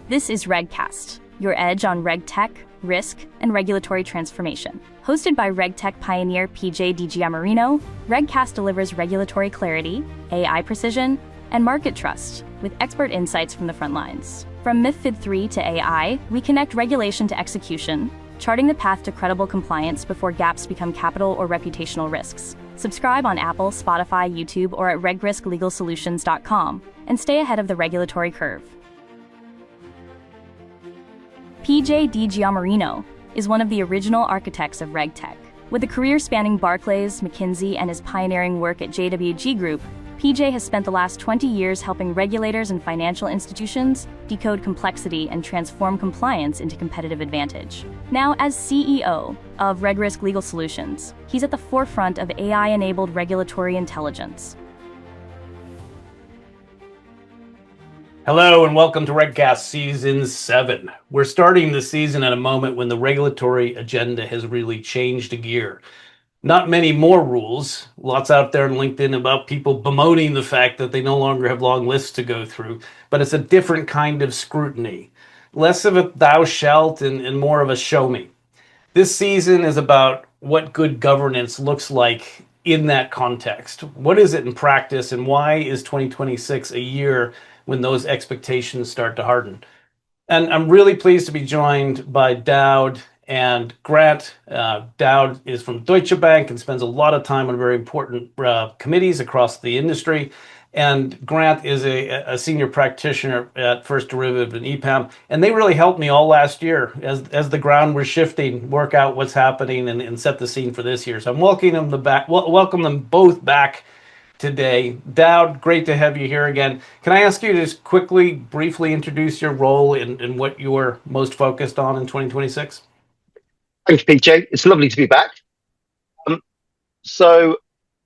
This is RegCast, your edge on RegTech, risk, and regulatory transformation. Hosted by RegTech pioneer PJ DiGiamarino, RegCast delivers regulatory clarity, AI precision, and market trust with expert insights from the front lines. From MiFID III to AI, we connect regulation to execution, charting the path to credible compliance before gaps become capital or reputational risks. Subscribe on Apple, Spotify, YouTube, or at regrisklegalsolutions.com and stay ahead of the regulatory curve. PJ DiGiamarino is one of the original architects of RegTech. With a career spanning Barclays, McKinsey, and his pioneering work at JWG Group, PJ has spent the last 20 years helping regulators and financial institutions decode complexity and transform compliance into competitive advantage. Now, as CEO of RegRisk Legal Solutions, he's at the forefront of AI-enabled regulatory intelligence. Hello and welcome to RegCast Season 7. We're starting the season at a moment when the regulatory agenda has really changed a gear. Not many more rules, lots out there on LinkedIn about people bemoaning the fact that they no longer have long lists to go through, but it's a different kind of scrutiny. Less of a thou shalt and more of a show me. This season is about what good governance looks like in that context. What is it in practice, and why is 2026 a year when those expectations start to harden? And I'm really pleased to be joined by Dowd and Grant. Dowd is from Deutsche Bank and spends a lot of time on very important committees across the industry. And Grant is a senior practitioner at First Derivative and EPAM. And they really helped me all last year as the ground was shifting, work out what's happening and set the scene for this year. So I'm welcome them both back today. Dowd, great to have you here again. Can I ask you to just quickly, briefly introduce your role and what you're most focused on in 2026? Thanks, PJ. It's lovely to be back. So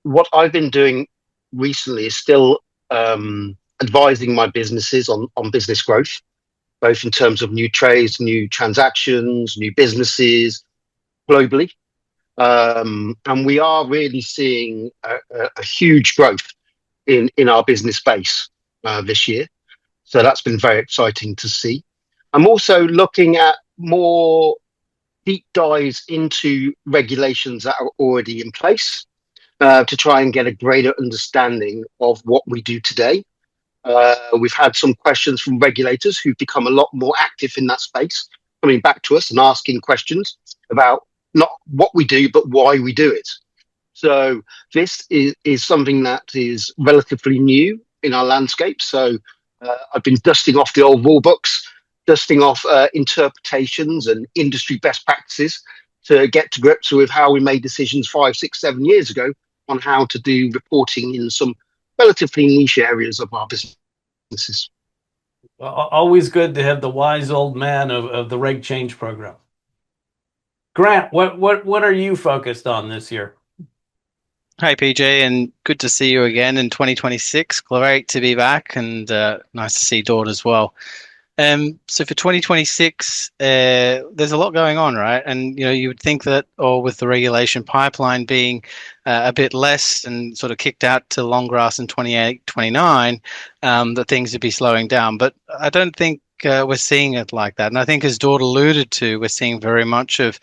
what I've been doing recently is still advising my businesses on business growth, both in terms of new trades, new transactions, new businesses globally. And we are really seeing a huge growth in our business base this year. So that's been very exciting to see. I'm also looking at more deep dives into regulations that are already in place to try and get a greater understanding of what we do today. We've had some questions from regulators who've become a lot more active in that space, coming back to us and asking questions about not what we do, but why we do it. So this is something that is relatively new in our landscape. So I've been dusting off the old rule books, dusting off interpretations and industry best practices to get to grips with how we made decisions 5, 6, 7 years ago on how to do reporting in some relatively niche areas of our businesses. Well, always good to have the wise old man of the Reg Change program. Grant, what are you focused on this year? Hi, PJ, and good to see you again in 2026. Great to be back, and nice to see Dawn as well. So for 2026, there's a lot going on, right? And you would think that, or with the regulation pipeline being a bit less and sort of kicked out to long grass in 28, 29, that things would be slowing down. But I don't think we're seeing it like that. And I think, as Dawn alluded to, we're seeing very much of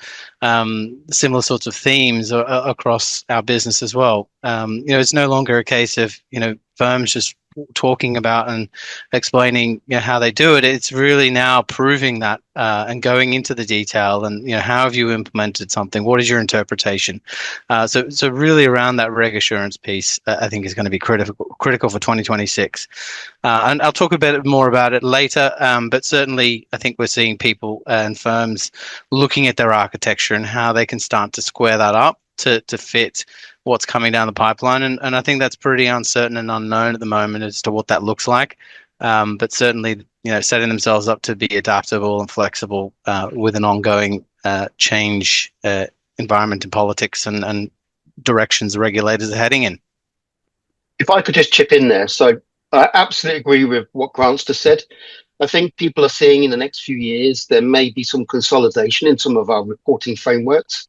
similar sorts of themes across our business as well. It's no longer a case of firms just talking about and explaining how they do it. It's really now proving that and going into the detail and how have you implemented something, what is your interpretation. So really around that reg assurance piece, I think is going to be critical for 2026, and I'll talk a bit more about it later, but certainly I think we're seeing people and firms looking at their architecture and how they can start to square that up to fit what's coming down the pipeline. And I think that's pretty uncertain and unknown at the moment as to what that looks like. But certainly, setting themselves up to be adaptable and flexible with an ongoing change environment in politics and directions the regulators are heading in. If I could just chip in there. So I absolutely agree with what Grant's just said. I think people are seeing in the next few years, there may be some consolidation in some of our reporting frameworks.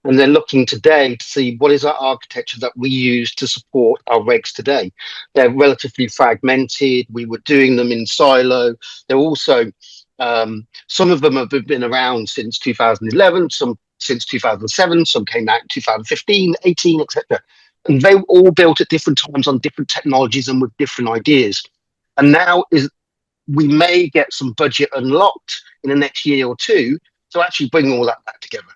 And they're looking today to see what is our architecture that we use to support our regs today. They're relatively fragmented. We were doing them in silo. They're also Some of them have been around since 2011, some since 2007, some came out in 2015, 18, etc. And they were all built at different times on different technologies and with different ideas. And now we may get some budget unlocked in the next year or two to actually bring all that back together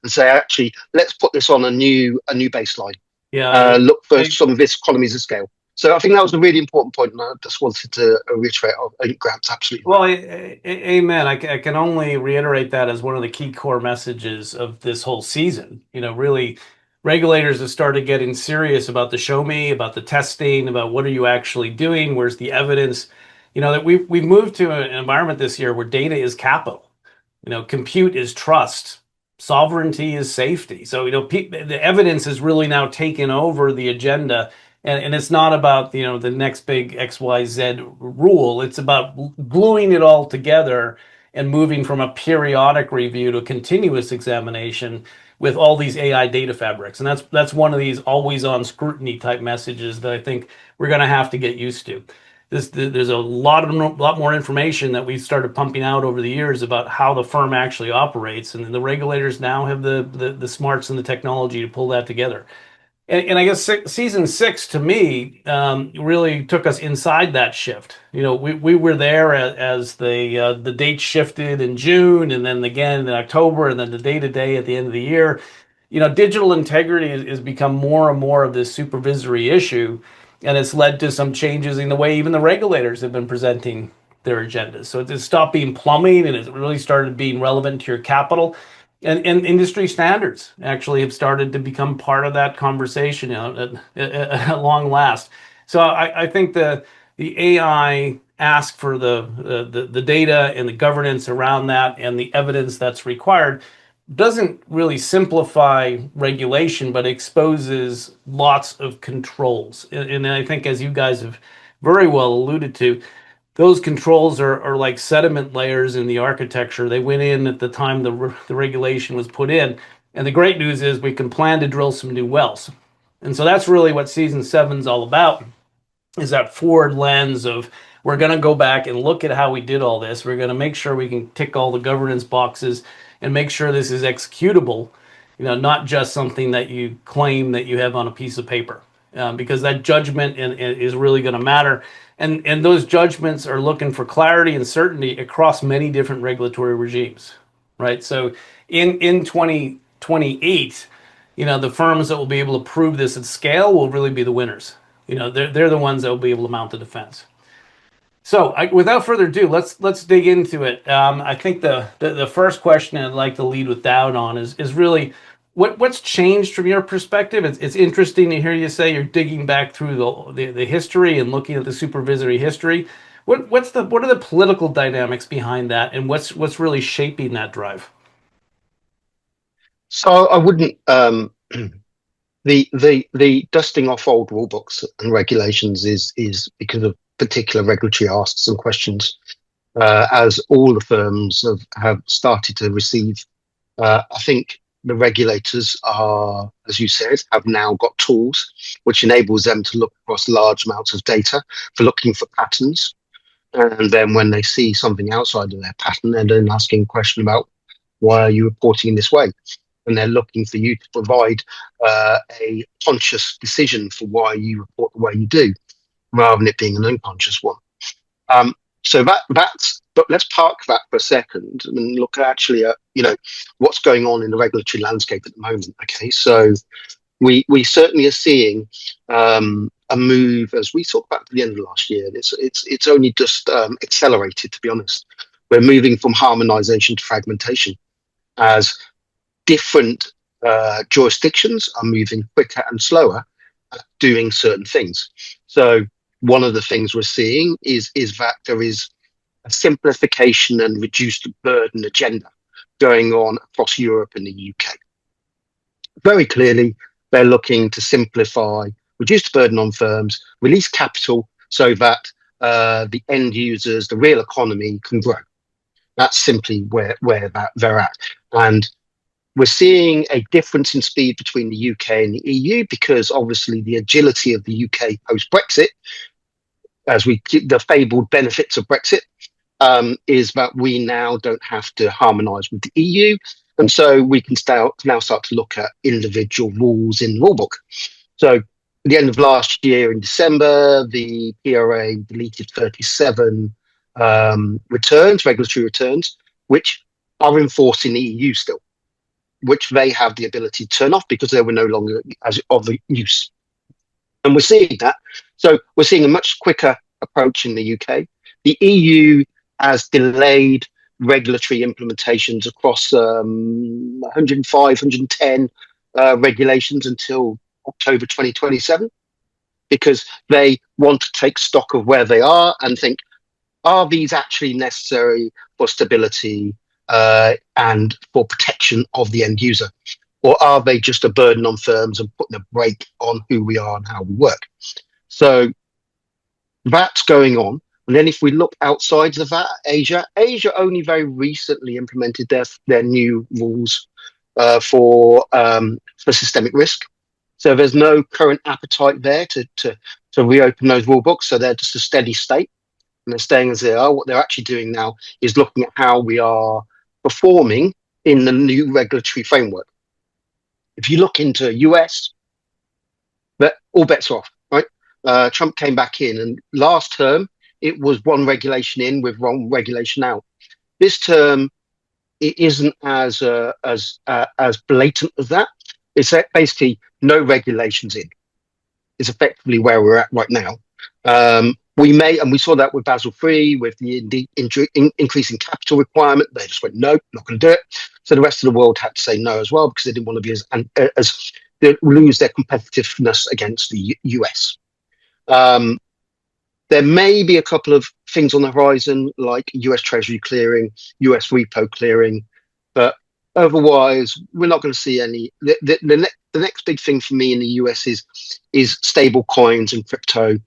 and say, actually, let's put this on a new baseline. Yeah, look for some of this economies of scale. So I think that was a really important point, and I just wanted to reiterate. I think Grant's absolutely well, right. amen. I can only reiterate that as one of the key core messages of this whole season. Really, regulators have started getting serious about the show me, about the testing, about what are you actually doing, where's the evidence. That we've moved to an environment this year where data is capital. Compute is trust. Sovereignty is safety. So, the evidence is really now taken over the agenda. And it's not about, the next big XYZ rule. It's about gluing it all together and moving from a periodic review to a continuous examination with all these AI data fabrics. And that's one of these always on scrutiny type messages that I think we're going to have to get used to. There's a lot more information that we've started pumping out over the years about how the firm actually operates, and the regulators now have the smarts and the technology to pull that together. And I guess season 6 to me really took us inside that shift. We were there as the date shifted in June, and then again in October, and then the day to day at the end of the year. Digital integrity has become more and more of this supervisory issue, and it's led to some changes in the way even the regulators have been presenting their agendas. So it's stopped being plumbing, and it's really started being relevant to your capital. And industry standards actually have started to become part of that conversation at long last. So I think the AI ask for the data and the governance around that and the evidence that's required doesn't really simplify regulation, but exposes lots of controls. And I think, as you guys have very well alluded to, those controls are like sediment layers in the architecture. They went in at the time the regulation was put in. And the great news is we can plan to drill some new wells. And so that's really what season 7 is all about, is that forward lens of, we're going to go back and look at how we did all this. We're going to make sure we can tick all the governance boxes and make sure this is executable, not just something that you claim that you have on a piece of paper, because that judgment is really going to matter. And those judgments are looking for clarity and certainty across many different regulatory regimes, right? So in 2028, the firms that will be able to prove this at scale will really be the winners. They're the ones that will be able to mount the defense. So without further ado, let's dig into it. I think the first question I'd like to lead with Dowd on is really what's changed from your perspective. It's interesting to hear you say you're digging back through the history and looking at the supervisory history. What are the political dynamics behind that, and what's really shaping that drive? So I wouldn't the dusting off old rule books and regulations is because of particular regulatory asks and questions, as all the firms have started to receive. I think the regulators are, as you said, have now got tools which enables them to look across large amounts of data for looking for patterns. And then when they see something outside of their pattern, they're then asking a question about, why are you reporting in this way? And they're looking for you to provide a conscious decision for why you report the way you do, rather than it being an unconscious one. So that's, but let's park that for a second and look actually at, what's going on in the regulatory landscape at the moment. Okay, so we certainly are seeing a move, as we talked about at the end of last year. It's only just accelerated, to be honest. We're moving from harmonization to fragmentation, as different jurisdictions are moving quicker and slower at doing certain things. So one of the things we're seeing is that there is a simplification and reduced burden agenda going on across Europe and the UK. Very clearly, they're looking to simplify, reduce the burden on firms, release capital so that the end users, the real economy, can grow. That's simply where they're at. And we're seeing a difference in speed between the UK and the EU, because obviously the agility of the UK post-Brexit, the fabled benefits of Brexit, is that we now don't have to harmonise with the EU, and so we can now start to look at individual rules in the rulebook. So at the end of last year in December, the PRA deleted 37 regulatory returns, which are enforced in the EU still, which they have the ability to turn off because they were no longer of use. And we're seeing that. So we're seeing a much quicker approach in the UK. The EU has delayed regulatory implementations across 105, 110 regulations until October 2027, because they want to take stock of where they are and think, are these actually necessary for stability and for protection of the end user? Or are they just a burden on firms and putting a brake on who we are and how we work? So that's going on. And then if we look outside of that, Asia only very recently implemented their new rules for systemic risk. So there's no current appetite there to reopen those rule books. So they're just a steady state, and they're staying as they are. What they're actually doing now is looking at how we are performing in the new regulatory framework. If you look into US, but all bets are off, right? Trump came back in, and last term it was one regulation in with one regulation out. This term, it isn't as blatant as that. It's basically no regulations in. It's effectively where we're at right now. We saw that with Basel III, with the increasing capital requirement. They just went, no, not going to do it. So the rest of the world had to say no as well, because they didn't want to be as they lose their competitiveness against the US. There may be a couple of things on the horizon, like US Treasury clearing, US repo clearing, but otherwise, we're not going to see any. The next big thing for me in the US is stable coins and crypto,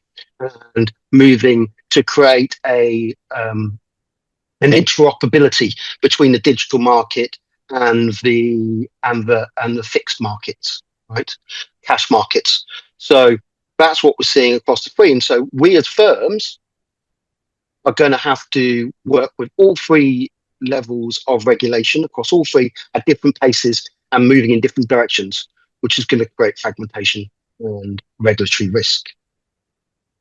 and moving to create an interoperability between the digital market and the fixed markets, right? Cash markets. So that's what we're seeing across the three. And so we as firms are going to have to work with all three levels of regulation across all three at different paces and moving in different directions, which is going to create fragmentation and regulatory risk.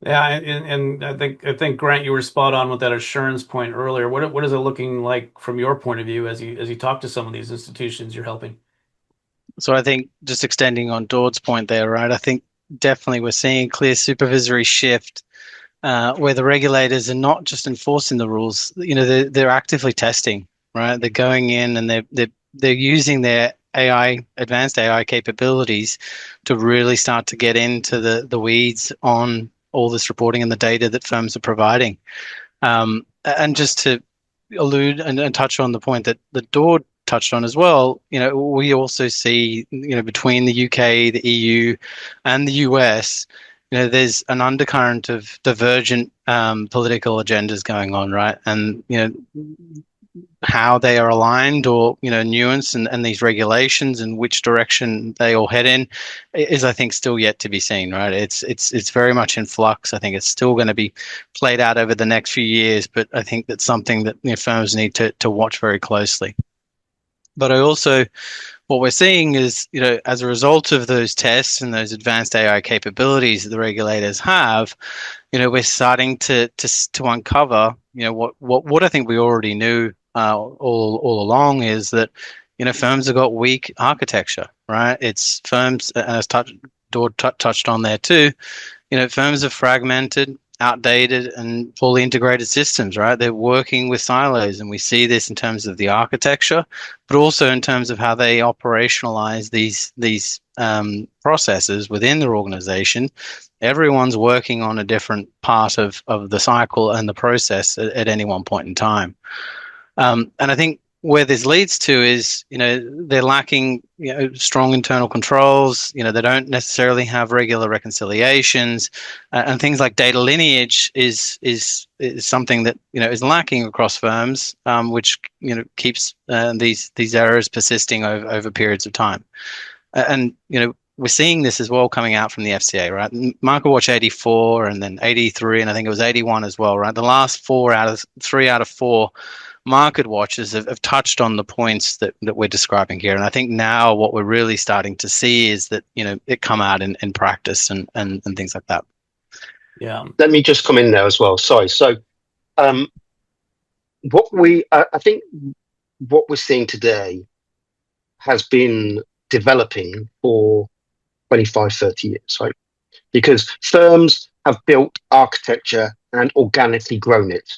Yeah, and I think Grant, you were spot on with that assurance point earlier. What is it looking like from your point of view as you talk to some of these institutions you're helping? So I think just extending on Dord's point there, right? I think definitely we're seeing a clear supervisory shift where the regulators are not just enforcing the rules. You know, they're actively testing, right? They're going in and they're using their advanced AI capabilities to really start to get into the weeds on all this reporting and the data that firms are providing. And just to allude and touch on the point that Dord touched on as well, you know, we also see, you know, between the UK, the EU, and the US, you know, there's an undercurrent of divergent political agendas going on, right? And, you know, how they are aligned or, you know, nuanced and these regulations and which direction they all head in is, I think, still yet to be seen, right? It's very much in flux. I think it's still going to be played out over the next few years, but I think that's something that, you know, firms need to watch very closely. But what we're seeing is, you know, as a result of those tests and those advanced AI capabilities that the regulators have, you know, we're starting to uncover, you know, what I think we already knew all along is that, you know, firms have got weak architecture, right? It's firms, and as Dord touched on there too, you know, firms are fragmented, outdated, and poorly integrated systems, right? They're working with silos, and we see this in terms of the architecture, but also in terms of how they operationalize these processes within their organization. Everyone's working on a different part of the cycle and the process at any one point in time. And I think where this leads to is, you know, they're lacking, you know, strong internal controls. You know, they don't necessarily have regular reconciliations, and things like data lineage is something that, you know, is lacking across firms, which, you know, keeps these errors persisting over periods of time. And, you know, we're seeing this as well coming out from the FCA, right? Market Watch 84 and then 83, and I think it was 81 as well, right? The last 3 out of 4 market watches have touched on the points that we're describing here. And I think now what we're really starting to see is that, it come out in practice and things like that. Yeah. Let me just come in there as well. Sorry. So I think what we're seeing today has been developing for 25, 30 years, right? Because firms have built architecture and organically grown it.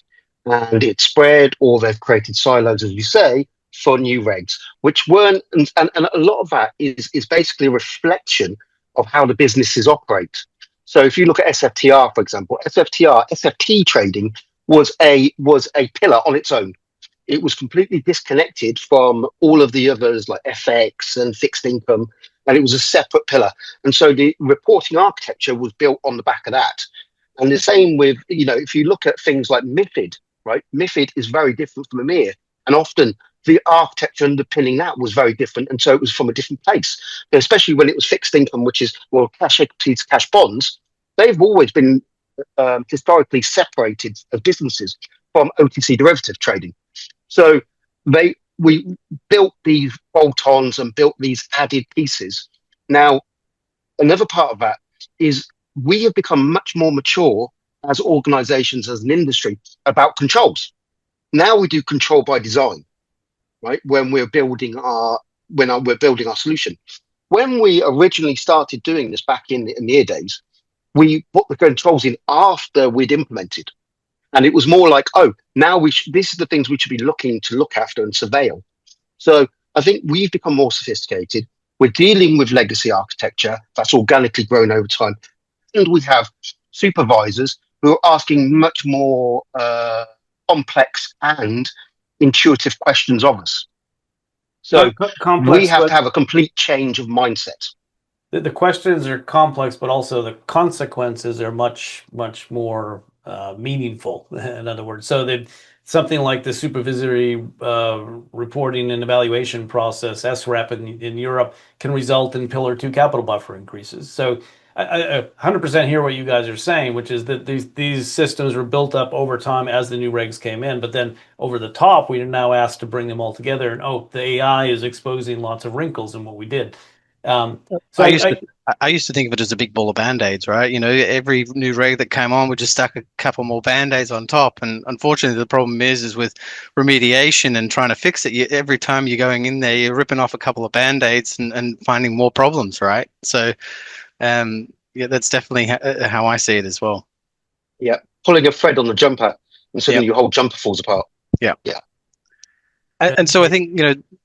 And it's spread, or they've created silos, as you say, for new regs, which weren't, and a lot of that is basically a reflection of how the businesses operate. So if you look at SFTR, for example, SFT trading was a pillar on its own. It was completely disconnected from all of the others like FX and fixed income, and it was a separate pillar. And so the reporting architecture was built on the back of that. And the same with, if you look at things like MiFID, right? MiFID is very different from EMIR. And often the architecture underpinning that was very different. And so it was from a different place, especially when it was fixed income, which is, well, cash equities, cash bonds. They've always been historically separated of differences from OTC derivative trading. So we built these bolt-ons and built these added pieces. Now, another part of that is we have become much more mature as organizations, as an industry, about controls. Now we do control by design, right? When we're building our solution. When we originally started doing this back in the EMIR days, we put the controls in after we'd implemented. And it was more like, now this is the things we should be looking to look after and surveil. So I think we've become more sophisticated. We're dealing with legacy architecture that's organically grown over time. And we have supervisors who are asking much more complex and intuitive questions of us. So we have to have a complete change of mindset. The questions are complex, but also the consequences are much, much more meaningful, in other words. So something like the supervisory reporting and evaluation process, SREP in Europe, can result in Pillar 2 capital buffer increases. So I 100% hear what you guys are saying, which is that these systems were built up over time as the new regs came in, but then over the top, we are now asked to bring them all together, and the AI is exposing lots of wrinkles in what we did. So I used to think of it as a big ball of band-aids, right? Every new reg that came on, we just stuck a couple more band-aids on top. And unfortunately, the problem is with remediation and trying to fix it, every time you're going in there, you're ripping off a couple of band-aids and finding more problems, right? So, that's definitely how I see it as well. Yeah, pulling a thread on the jumper, and suddenly your whole jumper falls apart. Yeah. And so I think,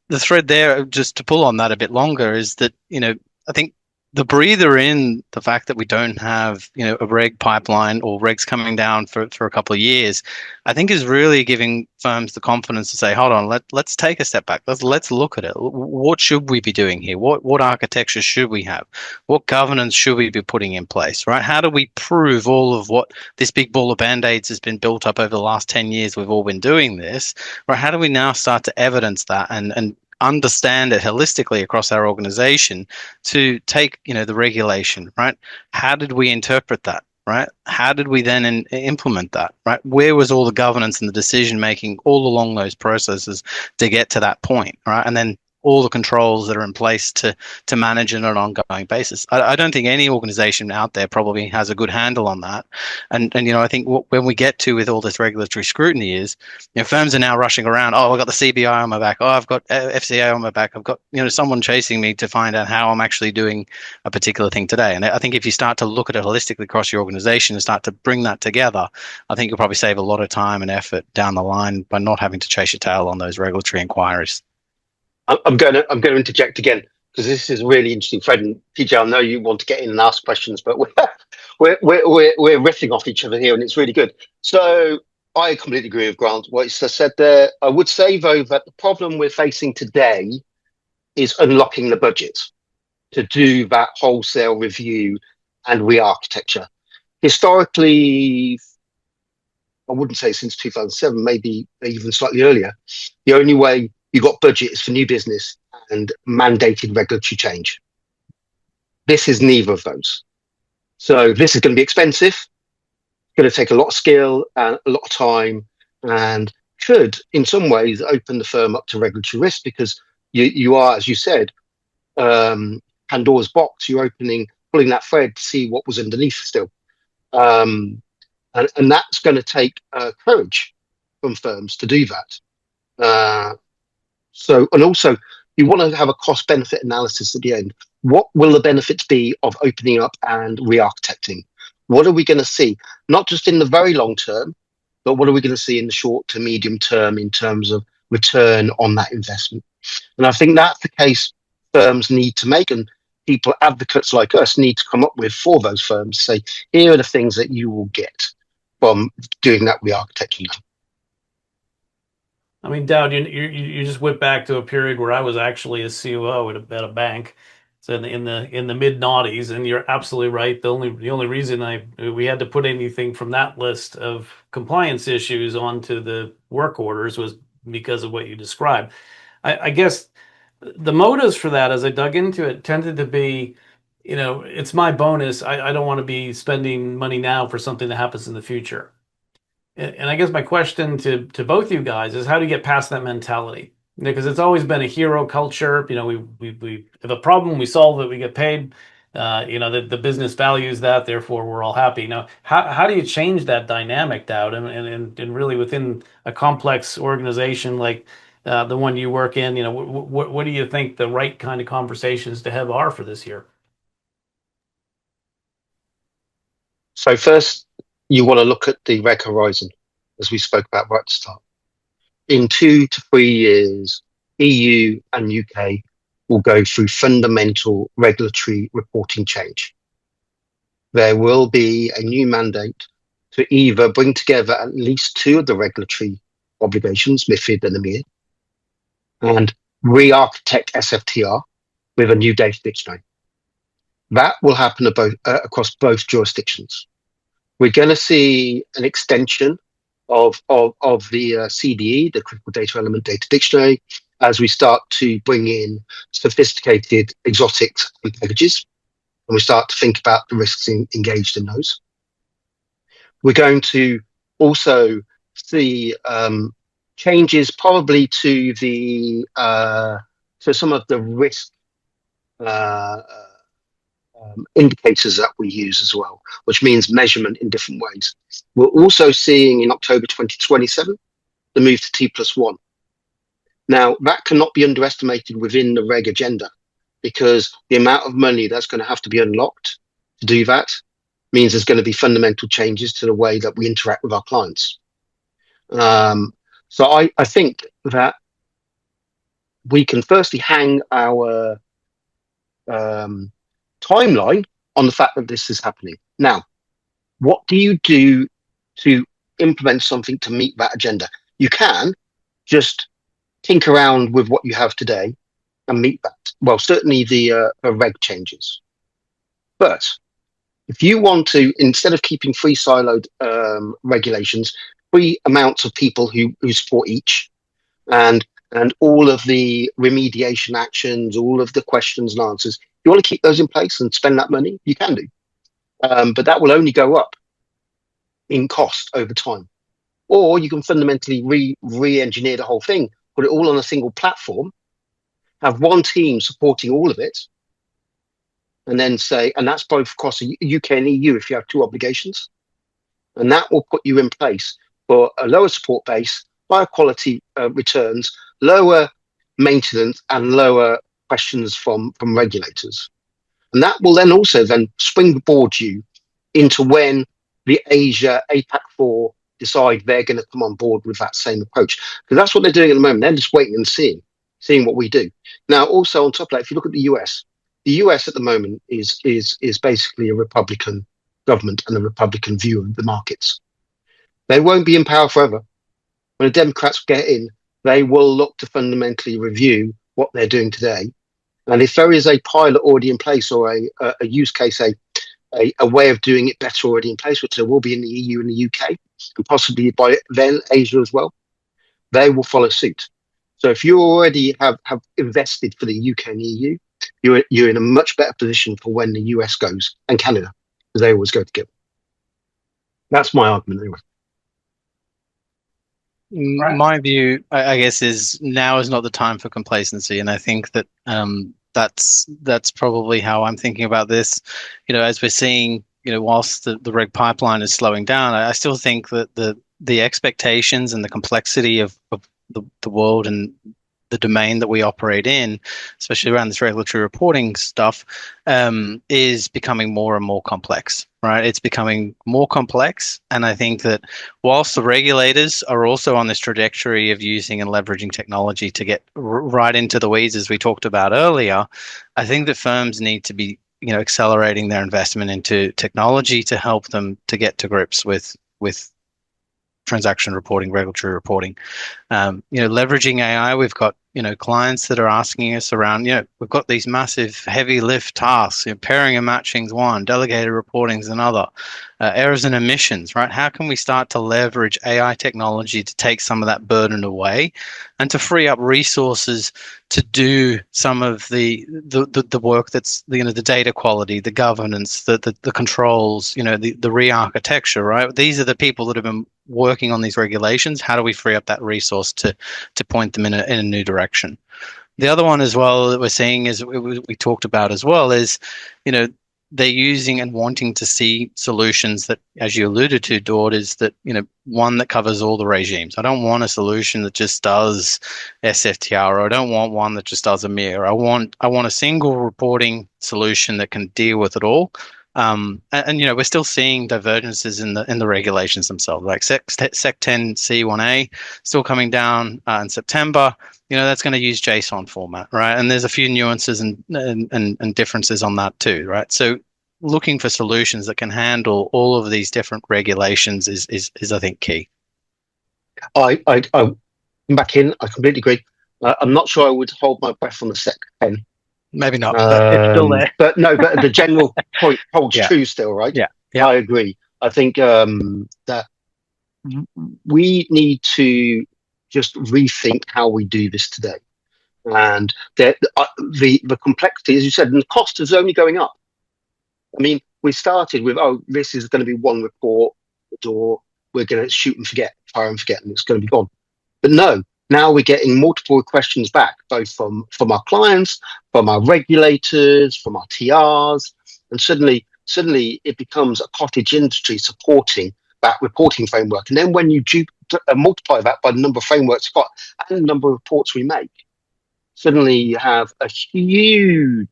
the thread there, just to pull on that a bit longer, is that, I think the breather in the fact that we don't have, a reg pipeline or regs coming down for a couple of years, I think is really giving firms the confidence to say, hold on, let's take a step back. Let's look at it. What should we be doing here? What architecture should we have? What governance should we be putting in place, right? How do we prove all of what this big ball of band-aids has been built up over the last 10 years? We've all been doing this, right? How do we now start to evidence that and understand it holistically across our organization to take, the regulation, right? How did we interpret that, right? How did we then implement that, right? Where was all the governance and the decision making all along those processes to get to that point, right? And then all the controls that are in place to manage it on an ongoing basis. I don't think any organization out there probably has a good handle on that. And I think when we get to with all this regulatory scrutiny is, firms are now rushing around. Oh, I've got the CBI on my back. Oh, I've got FCA on my back. I've got, someone chasing me to find out how I'm actually doing a particular thing today. And I think if you start to look at it holistically across your organization and start to bring that together, I think you'll probably save a lot of time and effort down the line by not having to chase your tail on those regulatory inquiries. I'm going to interject again because this is really interesting, Fred and PJ. I know you want to get in and ask questions, but we're riffing off each other here, and it's really good. So I completely agree with Grant. What he said there. I would say though that the problem we're facing today is unlocking the budget to do that wholesale review and re-architecture. Historically, I wouldn't say since 2007, maybe even slightly earlier, the only way you got budget is for new business and mandated regulatory change. This is neither of those. So this is going to be expensive, going to take a lot of skill and a lot of time, and could, in some ways, open the firm up to regulatory risk, because you are, as you said, Pandora's box. You're pulling that thread to see what was underneath still. And that's going to take courage from firms to do that. And also, you want to have a cost-benefit analysis at the end. What will the benefits be of opening up and re-architecting? What are we going to see? Not just in the very long term, but what are we going to see in the short to medium term in terms of return on that investment? And I think that's the case firms need to make, and people, advocates like us, need to come up with for those firms. Say, here are the things that you will get from doing that re-architecting. I mean, Dowd, you just went back to a period where I was actually a COO at a bank, so in the mid noughties, and you're absolutely right. The only reason we had to put anything from that list of compliance issues onto the work orders was because of what you described. I guess the motives for that, as I dug into it, tended to be, it's my bonus. I don't want to be spending money now for something that happens in the future. And I guess my question to both you guys is, how do you get past that mentality? Because it's always been a hero culture. We have a problem, we solve it, we get paid. The business values that, therefore we're all happy. Now, how do you change that dynamic, Dowd, and really within a complex organization like the one you work in? What do you think the right kind of conversations to have are for this year? So first, you want to look at the reg horizon, as we spoke about right at the start. In 2 to 3 years, EU and UK will go through fundamental regulatory reporting change. There will be a new mandate to either bring together at least 2 of the regulatory obligations, MiFID and EMIR, and re-architect SFTR with a new data dictionary. That will happen across both jurisdictions. We're going to see an extension of the CDE, the Critical Data Element Data Dictionary, as we start to bring in sophisticated exotics and packages, and we start to think about the risks engaged in those. We're going to also see changes probably to some of the risk indicators that we use as well, which means measurement in different ways. We're also seeing in October 2027 the move to T+1. Now, that cannot be underestimated within the reg agenda, because the amount of money that's going to have to be unlocked to do that means there's going to be fundamental changes to the way that we interact with our clients. So I think that we can firstly hang our timeline on the fact that this is happening. Now, what do you do to implement something to meet that agenda? You can just tinker around with what you have today and meet that. Well, certainly the reg changes. But if you want to, instead of keeping 3 siloed regulations, 3 amounts of people who support each, and all of the remediation actions, all of the questions and answers, you want to keep those in place and spend that money, you can do. But that will only go up in cost over time. Or you can fundamentally re-engineer the whole thing, put it all on a single platform, have one team supporting all of it, and then say, and that's both across the UK and EU if you have 2 obligations, and that will put you in place for a lower support base, higher quality returns, lower maintenance, and lower questions from regulators. And that will then also springboard you into when the Asia APAC 4 decide they're going to come on board with that same approach, because that's what they're doing at the moment. They're just waiting and seeing what we do. Now, also on top of that, if you look at the US at the moment is basically a Republican government and a Republican view of the markets. They won't be in power forever. When the Democrats get in, they will look to fundamentally review what they're doing today. And if there is a pilot already in place, or a use case, a way of doing it better already in place, which there will be in the EU and the UK, and possibly by then Asia as well, they will follow suit. So if you already have invested for the UK and EU, you're in a much better position for when the US goes, and Canada, because they always go together. That's my argument anyway. Right. My view, I guess, is now is not the time for complacency, and I think that that's probably how I'm thinking about this. As we're seeing, whilst the reg pipeline is slowing down, I still think that the expectations and the complexity of the world and the domain that we operate in, especially around this regulatory reporting stuff, is becoming more and more complex, right? It's becoming more complex. And I think that whilst the regulators are also on this trajectory of using and leveraging technology to get right into the weeds, as we talked about earlier, I think that firms need to be, accelerating their investment into technology to help them to get to grips with transaction reporting, regulatory reporting. Leveraging AI, we've got, clients that are asking us around, we've got these massive heavy lift tasks, pairing and matching is one, delegated reporting is another, errors and omissions, right? How can we start to leverage AI technology to take some of that burden away and to free up resources to do some of the work that's, the data quality, the governance, the controls, the re-architecture, right? These are the people that have been working on these regulations. How do we free up that resource to point them in a new direction? The other one as well that we're seeing is we talked about as well is, they're using and wanting to see solutions that, as you alluded to, Dord, is that, one that covers all the regimes. I don't want a solution that just does SFTR, or I don't want one that just does EMIR. I want a single reporting solution that can deal with it all. And we're still seeing divergences in the regulations themselves, like Sec 10 C1A still coming down in September. That's going to use JSON format, right? And there's a few nuances and differences on that too, right? So looking for solutions that can handle all of these different regulations is I think key. I'm back in. I completely agree. I'm not sure I would hold my breath on the Sec 10. Maybe not, but it's still there. But the general point holds true still, right? Yeah. I agree. I think that we need to just rethink how we do this today. And the complexity, as you said, and the cost is only going up. I mean, we started with, this is going to be one report, or we're going to shoot and forget, fire and forget, and it's going to be gone. But no, now we're getting multiple questions back, both from our clients, from our regulators, from our TRs, and suddenly it becomes a cottage industry supporting that reporting framework. And then when you multiply that by the number of frameworks we've got and the number of reports we make, suddenly you have a huge,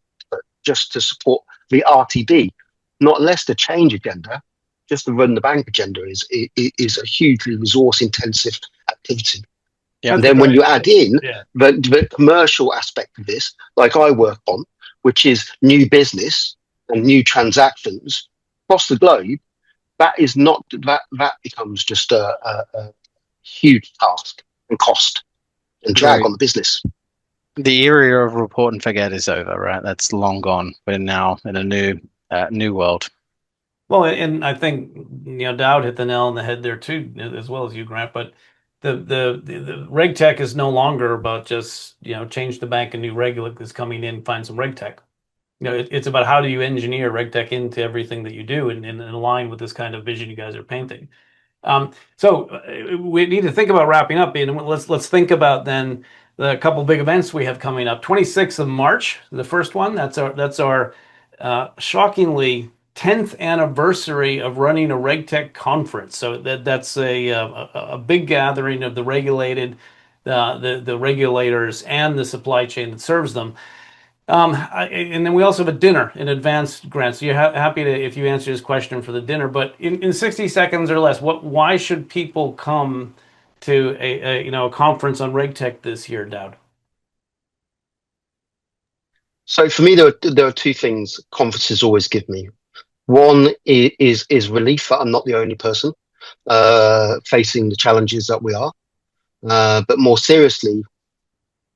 just to support the RTB, not less the change agenda, just to run the bank agenda is a hugely resource intensive activity. Yeah, and then when you add in the commercial aspect of this, like I work on, which is new business and new transactions across the globe, that becomes just a huge task and cost and drag on the business. The era of report and forget is over, right? That's long gone. We're now in a new world. Well, and I think Dowd hit the nail on the head there too, as well as you, Grant. But the RegTech is no longer about just change the bank and new regulate is coming in, find some RegTech. It's about how do you engineer RegTech into everything that you do and align with this kind of vision you guys are painting. So we need to think about wrapping up, and let's think about then the couple big events we have coming up. 26th of March, the first one. That's our shockingly 10th anniversary of running a RegTech conference. So that's a big gathering of the regulated, the regulators and the supply chain that serves them. And then we also have a dinner in advance, Grant. So you're happy to, if you answer this question for the dinner, but in 60 seconds or less, why should people come to a conference on RegTech this year, Dowd? So for me, there are two things conferences always give me. One is relief that I'm not the only person facing the challenges that we are. But more seriously,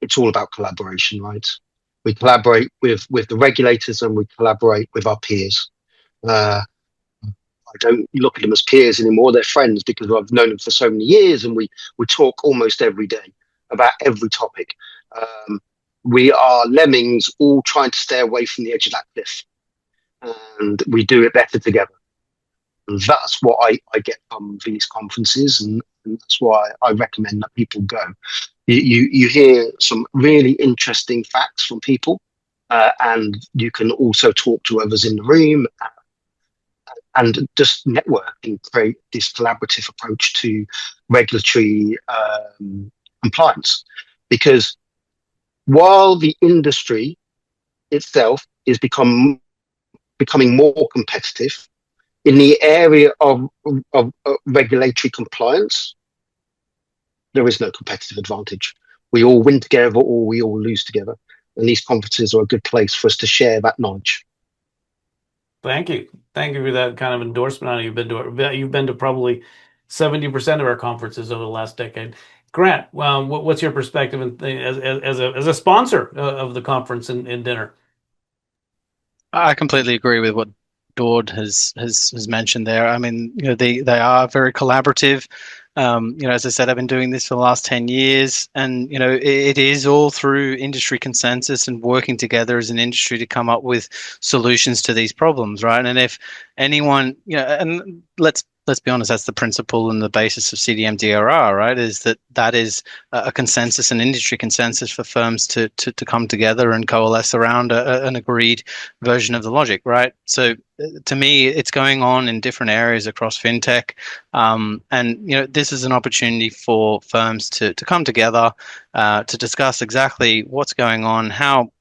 it's all about collaboration, right? We collaborate with the regulators and we collaborate with our peers. I don't look at them as peers anymore. They're friends because I've known them for so many years and we talk almost every day about every topic. we are lemmings all trying to stay away from the edge of that cliff, and we do it better together. And that's what I get from these conferences, and that's why I recommend that people go. You hear some really interesting facts from people, and you can also talk to others in the room and just network and create this collaborative approach to regulatory compliance. Because while the industry itself is becoming more competitive, in the area of regulatory compliance, there is no competitive advantage. We all win together or we all lose together. And these conferences are a good place for us to share that knowledge. Thank you. Thank you for that kind of endorsement. You've been to probably 70% of our conferences over the last decade. Grant, what's your perspective as a sponsor of the conference and dinner? I completely agree with what Daud has mentioned there. I mean, they are very collaborative. As I said, I've been doing this for the last 10 years, and it is all through industry consensus and working together as an industry to come up with solutions to these problems, right? And if anyone, and let's be honest, that's the principle and the basis of CDM DRR, right? Is that is a consensus, an industry consensus for firms to come together and coalesce around an agreed version of the logic, right? So to me, it's going on in different areas across fintech, and this is an opportunity for firms to come together to discuss exactly what's going on, how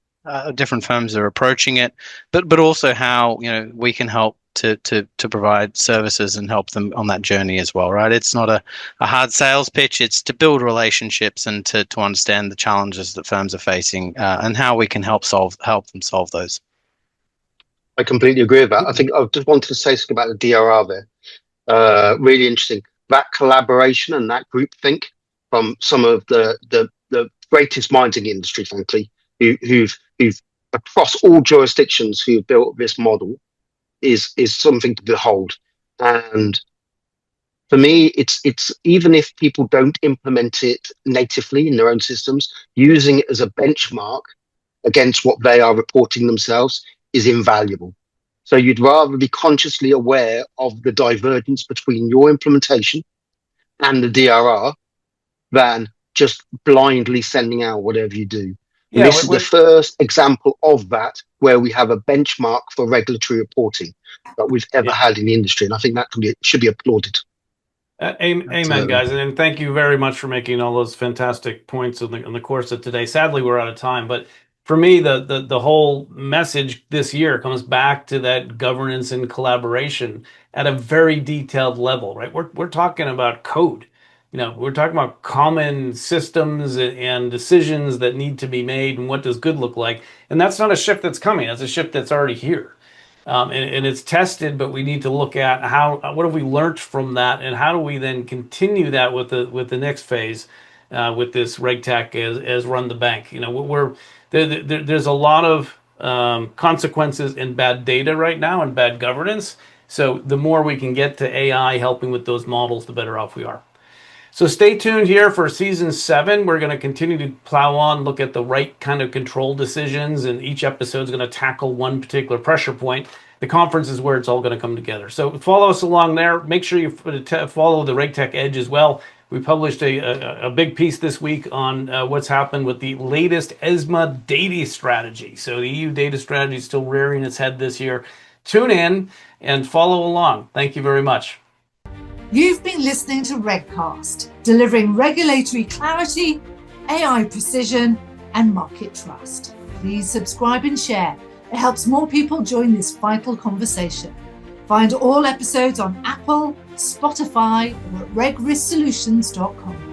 different firms are approaching it, but also how we can help to provide services and help them on that journey as well, right? It's not a hard sales pitch. It's to build relationships and to understand the challenges that firms are facing and how we can help them solve those. I completely agree with that. I think I just wanted to say something about the DRR there. Really interesting. That collaboration and that groupthink from some of the greatest minds in the industry, frankly, who've across all jurisdictions who've built this model is something to behold. And for me, it's even if people don't implement it natively in their own systems, using it as a benchmark against what they are reporting themselves is invaluable. So you'd rather be consciously aware of the divergence between your implementation and the DRR than just blindly sending out whatever you do. Yeah, this is the first example of that, where we have a benchmark for regulatory reporting that we've ever had in the industry. And I think that should be applauded. Amen, guys. And thank you very much for making all those fantastic points on the course of today. Sadly, we're out of time, but for me, the whole message this year comes back to that governance and collaboration at a very detailed level, right? We're talking about code. We're talking about common systems and decisions that need to be made, and what does good look like. And that's not a shift that's coming. That's a shift that's already here. And it's tested, but we need to look at what have we learned from that, and how do we then continue that with the next phase with this RegTech as run the bank. There's a lot of consequences in bad data right now and bad governance. So the more we can get to AI helping with those models, the better off we are. So stay tuned here for season 7. We're going to continue to plow on, look at the right kind of control decisions, and each episode is going to tackle one particular pressure point. The conference is where it's all going to come together. So follow us along there. Make sure you follow the RegTech Edge as well. We published a big piece this week on what's happened with the latest ESMA data strategy. So the EU data strategy is still rearing its head this year. Tune in and follow along. Thank you very much. You've been listening to RegCast, delivering regulatory clarity, AI precision, and market trust. Please subscribe and share. It helps more people join this vital conversation. Find all episodes on Apple, Spotify, or at regrissolutions.com.